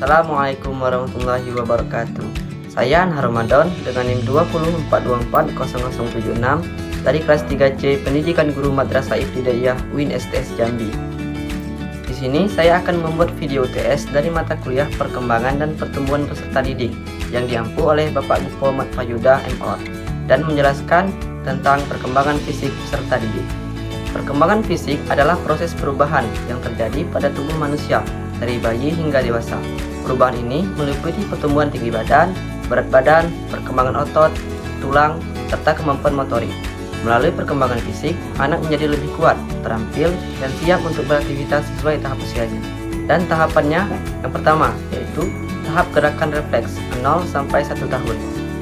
Assalamualaikum warahmatullahi wabarakatuh. Saya Anhar Ramadan dengan NIM 204240076 dari kelas 3C Pendidikan Guru Madrasah Ibtidaiyah UIN STS Jambi. Di sini saya akan membuat video UTS dari mata kuliah Perkembangan dan Pertumbuhan Peserta Didik yang diampu oleh Bapak Muhammad Fayuda MOr dan menjelaskan tentang perkembangan fisik peserta didik. Perkembangan fisik adalah proses perubahan yang terjadi pada tubuh manusia dari bayi hingga dewasa. Perubahan ini meliputi pertumbuhan tinggi badan, berat badan, perkembangan otot, tulang, serta kemampuan motorik. Melalui perkembangan fisik, anak menjadi lebih kuat, terampil, dan siap untuk beraktivitas sesuai tahap usianya. Dan tahapannya yang pertama, yaitu tahap gerakan refleks 0 sampai 1 tahun.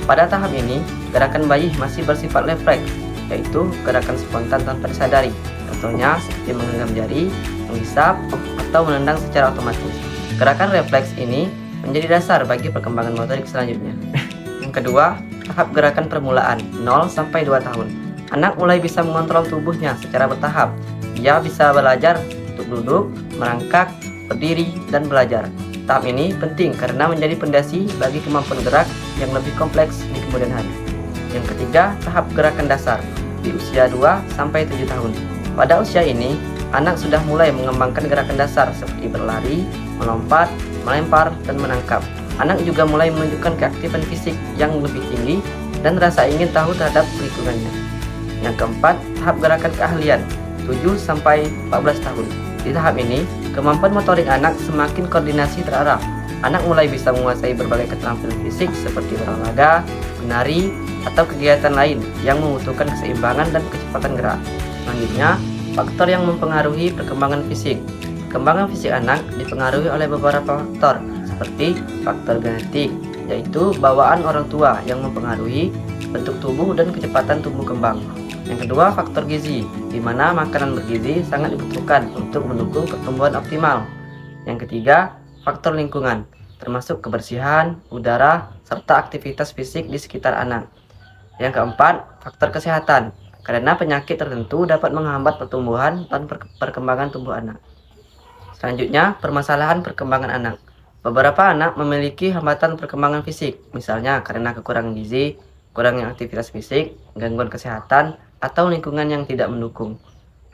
Pada tahap ini, gerakan bayi masih bersifat refleks, yaitu gerakan spontan tanpa disadari. Contohnya seperti menggenggam jari, menghisap, atau menendang secara otomatis. Gerakan refleks ini menjadi dasar bagi perkembangan motorik selanjutnya. Yang kedua, tahap gerakan permulaan 0 sampai 2 tahun. Anak mulai bisa mengontrol tubuhnya secara bertahap. Dia bisa belajar untuk duduk, merangkak, berdiri, dan belajar. Tahap ini penting karena menjadi fondasi bagi kemampuan gerak yang lebih kompleks di kemudian hari. Yang ketiga, tahap gerakan dasar di usia 2 sampai 7 tahun. Pada usia ini, anak sudah mulai mengembangkan gerakan dasar seperti berlari, melompat, melempar, dan menangkap. Anak juga mulai menunjukkan keaktifan fisik yang lebih tinggi dan rasa ingin tahu terhadap lingkungannya. Yang keempat, tahap gerakan keahlian 7 sampai 14 tahun. Di tahap ini, kemampuan motorik anak semakin koordinasi terarah. Anak mulai bisa menguasai berbagai keterampilan fisik seperti berolahraga, menari, atau kegiatan lain yang membutuhkan keseimbangan dan kecepatan gerak. Selanjutnya, faktor yang mempengaruhi perkembangan fisik. Perkembangan fisik anak dipengaruhi oleh beberapa faktor, seperti faktor genetik, yaitu bawaan orang tua yang mempengaruhi bentuk tubuh dan kecepatan tumbuh kembang. Yang kedua, faktor gizi, di mana makanan bergizi sangat dibutuhkan untuk mendukung pertumbuhan optimal. Yang ketiga, faktor lingkungan, termasuk kebersihan, udara, serta aktivitas fisik di sekitar anak. Yang keempat, faktor kesehatan, karena penyakit tertentu dapat menghambat pertumbuhan dan perkembangan tubuh anak. Selanjutnya, permasalahan perkembangan anak. Beberapa anak memiliki hambatan perkembangan fisik, misalnya karena kekurangan gizi, kurangnya aktivitas fisik, gangguan kesehatan, atau lingkungan yang tidak mendukung.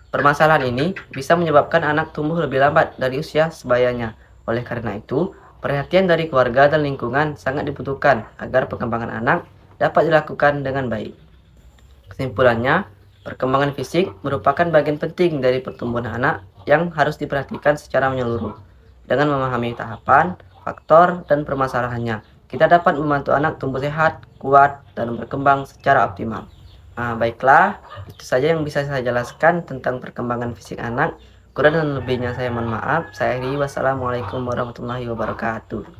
Permasalahan ini bisa menyebabkan anak tumbuh lebih lambat dari usia sebayanya. Oleh karena itu, perhatian dari keluarga dan lingkungan sangat dibutuhkan agar perkembangan anak dapat dilakukan dengan baik. Kesimpulannya, perkembangan fisik merupakan bagian penting dari pertumbuhan anak yang harus diperhatikan secara menyeluruh. Dengan memahami tahapan, faktor, dan permasalahannya, kita dapat membantu anak tumbuh sehat, kuat, dan berkembang secara optimal. Baiklah, itu saja yang bisa saya jelaskan tentang perkembangan fisik anak. Kurang dan lebihnya saya mohon maaf. Saya akhiri, wassalamualaikum warahmatullahi wabarakatuh.